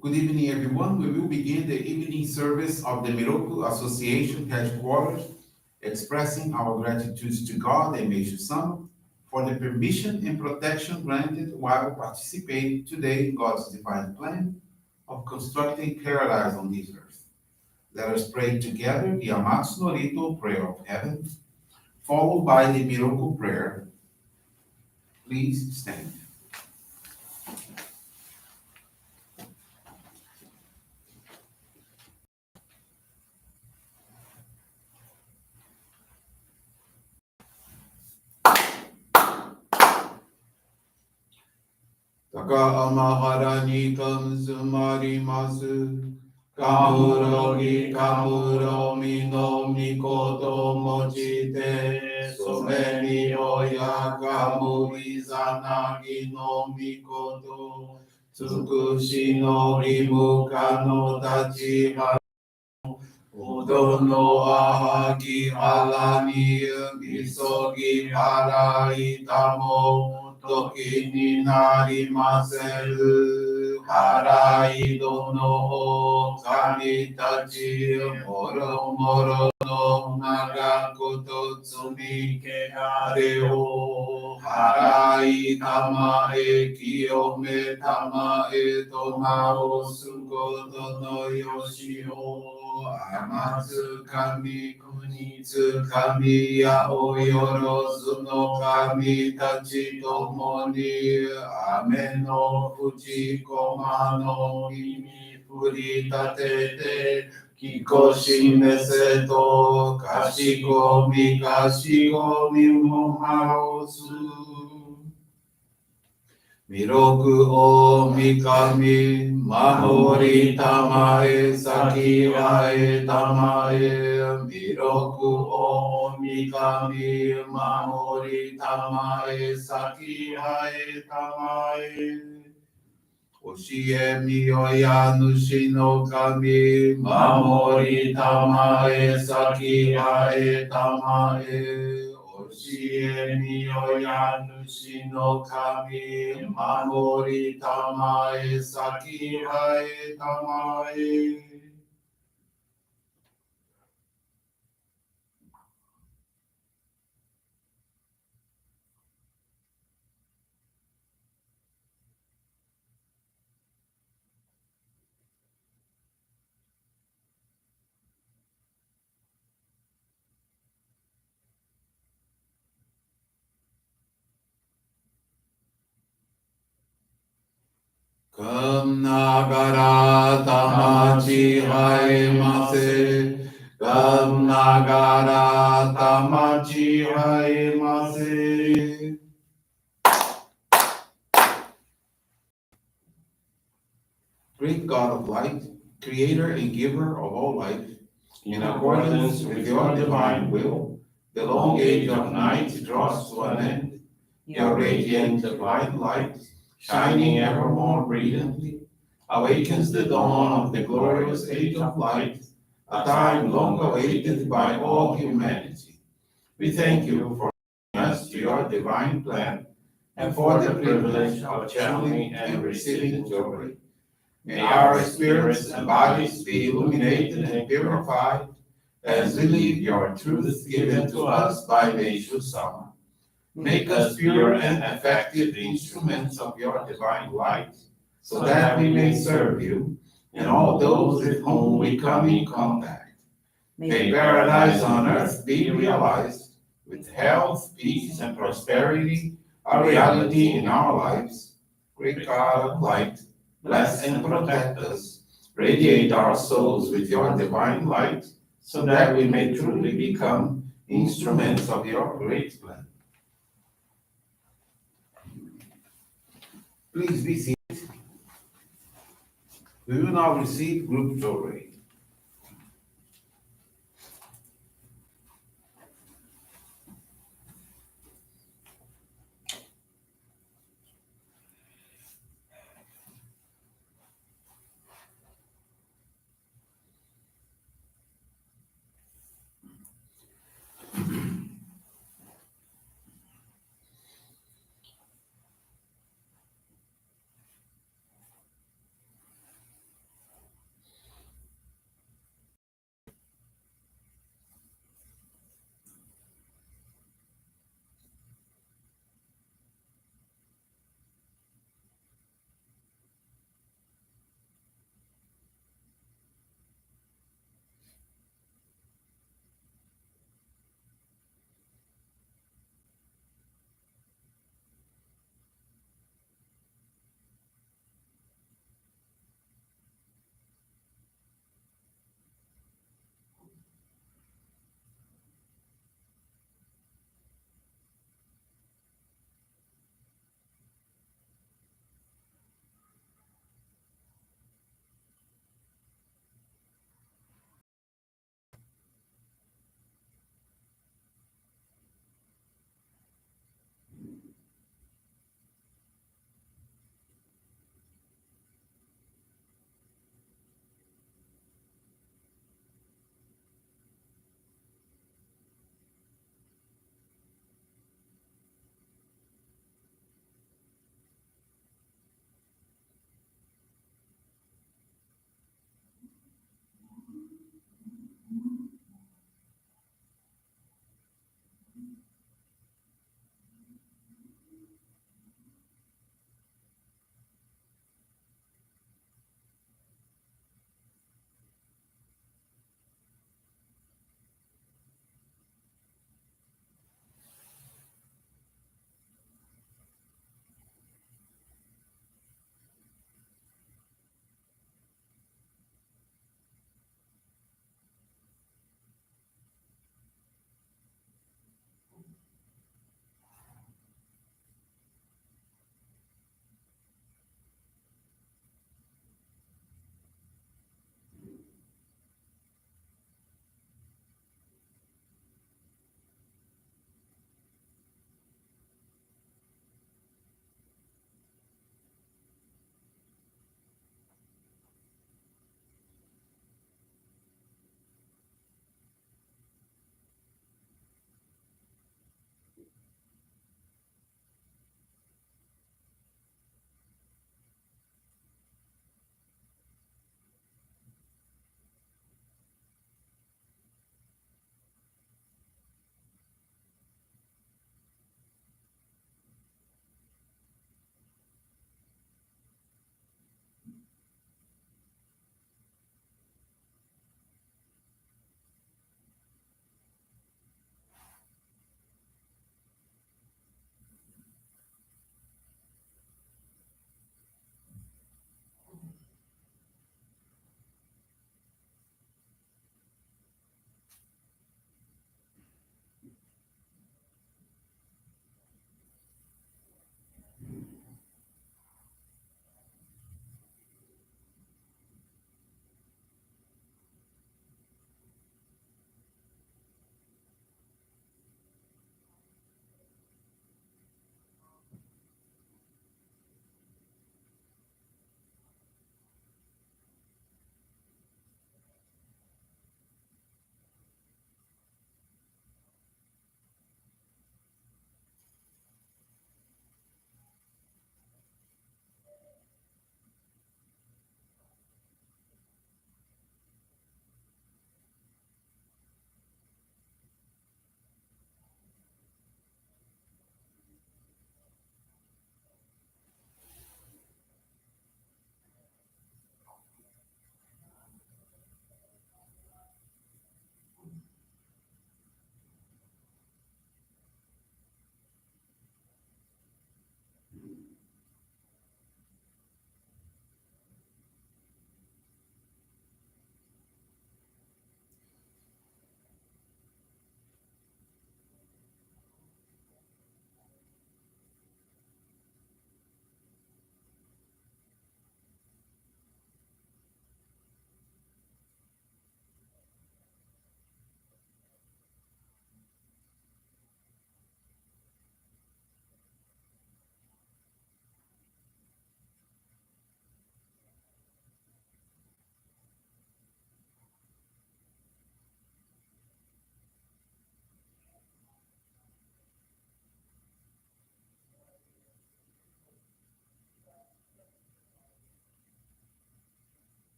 Good evening, everyone. We will begin the evening service of the Miroku Association headquarters, expressing our gratitude to God and Meishu-sama for the permission and protection granted while participating today in God's divine plan of constructing paradise on this earth. Let us pray together the Amatsu-Norito Prayer of Heaven, followed by the Miroku Prayer. Please stand. Taka amahara ni kamsumarimasu. Kamurogi kamuromi no mikoto mochite. Someni oya kamuri zanagi no mikoto. Tsukushi no rimuka no tachi Udo no ahaki alani misogi harai tamo toki ni narimaseru harai dono kami tachi moro moro no naga koto tsumi kehare o harai tama e kiyome tama e toma o sukoto no yoshi o Amatsu kami kunitsu kami yao yorozu no kami tachi tomoni ame no fuchi koma no mimi furi tatete kikoshi neseto kashikomi kashikomi mohaosu Miroku o mikami mahori tamae saki ae tamae Miroku o mikami mahori tamae saki ae tamae Oshie miyoya nushi no kami mahori tamae saki ae tamae Oshie miyoya nushi no kami mahori tamae saki ae tamae Kam nagara tamachi haemase. Kam nagara tamachi haemase. Great God of light, creator and giver of all life, in accordance with your divine will, the long age of night draws to an end. Your radiant divine light, shining ever more brilliantly, awakens the dawn of the glorious age of light, a time long awaited by all humanity. We thank you for bringing us to your divine plan and for the privilege of channeling and receiving Johrei. May our spirits and bodies be illuminated and purified as we live your truth given to us by Meishu-sama. Make us pure and effective instruments of your divine light, so that we may serve you and all those with whom we come in contact. May paradise on earth be realized, with health, peace, and prosperity, a reality in our lives. Great God of light, bless and protect us. Radiate our souls with your divine light, so that we may truly become instruments of your great plan. Please be seated. We will now receive group Johrei.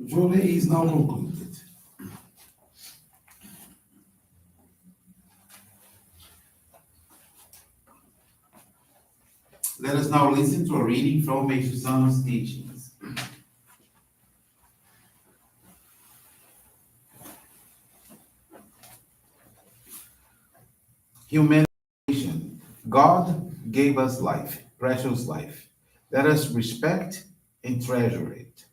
Johrei is now concluded. Let us now listen to a reading from Meishu-sama's teachings. Humanization. God gave us life, precious life. Let us respect and treasure it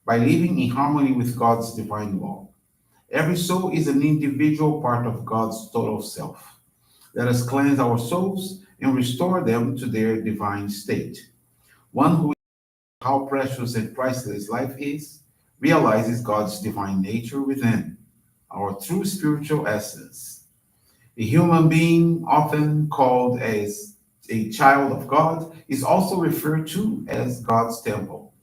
by living in harmony with God's divine law. Every soul is an individual part of God's total self. Let us cleanse our souls and restore them to their divine state. One who knows how precious and priceless life is realizes God's divine nature within, our true spiritual essence. A human being, often called as a child of God, is also referred to as God's temple.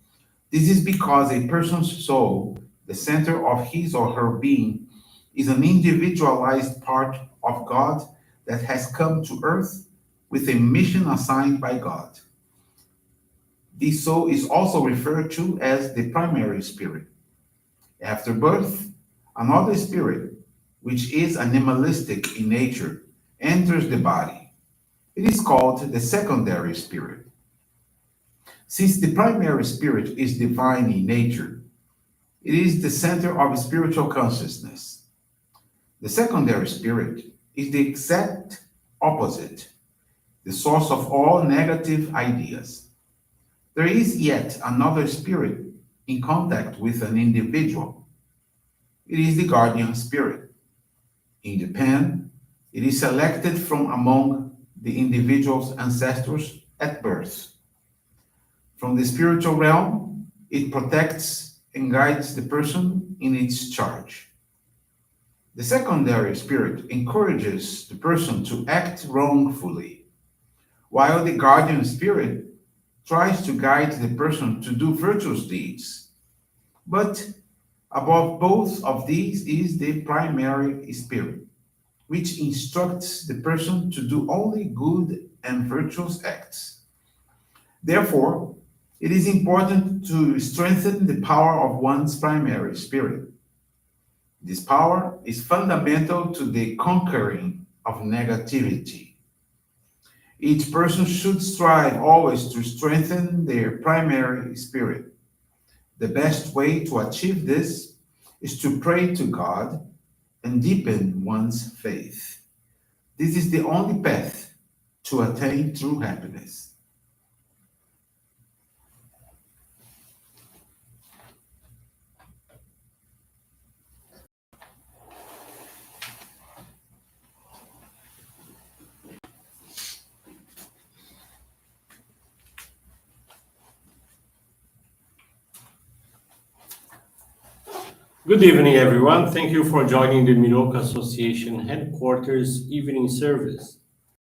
This is because a person's soul, the center of his or her being, is an individualized part of God that has come to earth with a mission assigned by God. This soul is also referred to as the primary spirit. After birth, another spirit, which is animalistic in nature, enters the body. It is called the secondary spirit. Since the primary spirit is divine in nature, it is the center of spiritual consciousness. The secondary spirit is the exact opposite, the source of all negative ideas. There is yet another spirit in contact with an individual. It is the guardian spirit. In Japan, it is selected from among the individual's ancestors at birth. From the spiritual realm, it protects and guides the person in its charge. The secondary spirit encourages the person to act wrongfully, while the guardian spirit tries to guide the person to do virtuous deeds. But above both of these is the primary spirit, which instructs the person to do only good and virtuous acts. Therefore, it is important to strengthen the power of one's primary spirit. This power is fundamental to the conquering of negativity. Each person should strive always to strengthen their primary spirit. The best way to achieve this is to pray to God and deepen one's faith. This is the only path to attain true happiness. Good evening, everyone. Thank you for joining the Miroku Association headquarters evening service.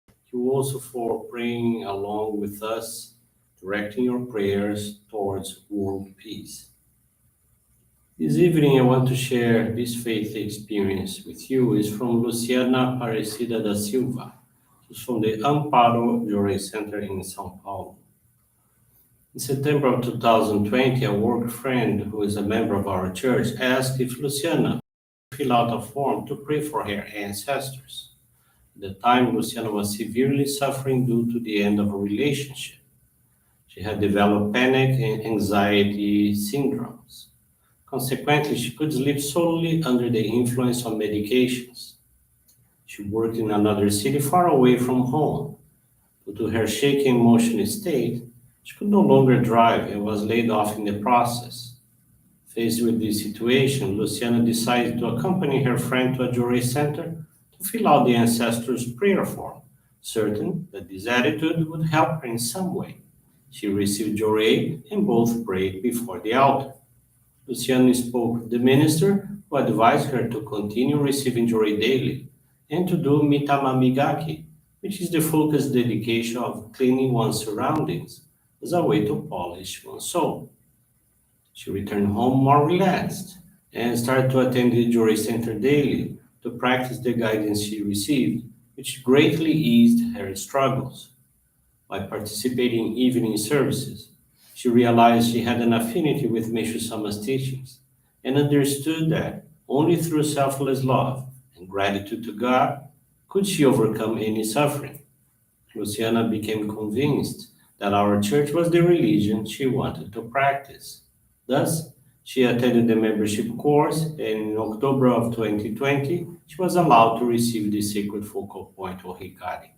Thank you also for praying along with us, directing your prayers towards world peace. This evening, I want to share this faith experience with you. Is from Luciana Aparecida da Silva. She's from the Amparo Johrei Center in São Paulo. In September of 2020, a work friend who is a member of our church asked if Luciana would fill out a form to pray for her ancestors. At the time, Luciana was severely suffering due to the end of a relationship. She had developed panic and anxiety syndromes. Consequently, she could sleep solely under the influence of medications. She worked in another city far away from home. Due to her shaky emotional state, she could no longer drive and was laid off in the process. Faced with this situation, Luciana decided to accompany her friend to a Johrei center to fill out the ancestors' prayer form, certain that this attitude would help her in some way. She received Johrei and both prayed before the altar. Luciana spoke with the minister, who advised her to continue receiving Johrei daily and to do mitamamigaki, which is the focused dedication of cleaning one's surroundings as a way to polish one's soul. She returned home more relaxed and started to attend the Johrei Center daily to practice the guidance she received, which greatly eased her struggles. By participating in evening services, She realized she had an affinity with Meishu-sama's teachings and understood that only through selfless love and gratitude to God could she overcome any suffering. Luciana became convinced that our church was the religion she wanted to practice. Thus, she attended the membership course, and in October of 2020, she was allowed to receive the sacred focal point or Hikari.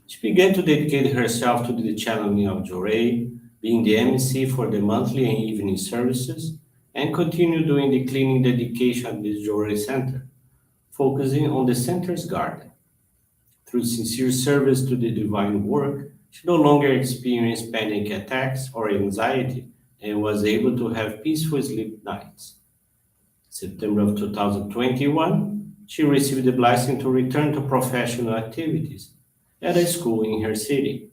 She began to dedicate herself to the channeling of Johrei, being the MC for the monthly and evening services, and continued doing the cleaning dedication at the Johrei Center, focusing on the center's garden. Through sincere service to the divine work, she no longer experienced panic attacks or anxiety and was able to have peaceful sleep nights. September of 2021, she received the blessing to return to professional activities at a school in her city.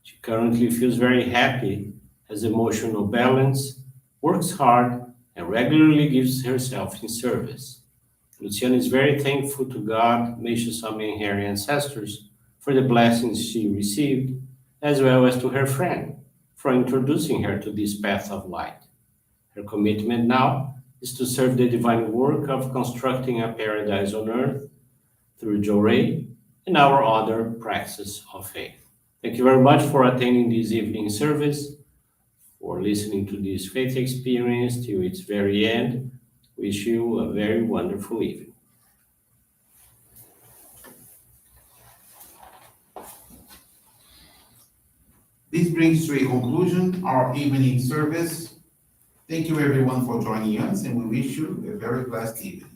She currently feels very happy, has emotional balance, works hard, and regularly gives herself in service. Luciana is very thankful to God, Meishu-sama, and her ancestors for the blessings she received, as well as to her friend for introducing her to this path of light. Her commitment now is to serve the divine work of constructing a paradise on earth through Johrei and our other practices of faith. Thank you very much for attending this evening service, for listening to this faith experience till its very end. Wish you a very wonderful evening. This brings to a conclusion our evening service. Thank you everyone for joining us, and we wish you a very blessed evening.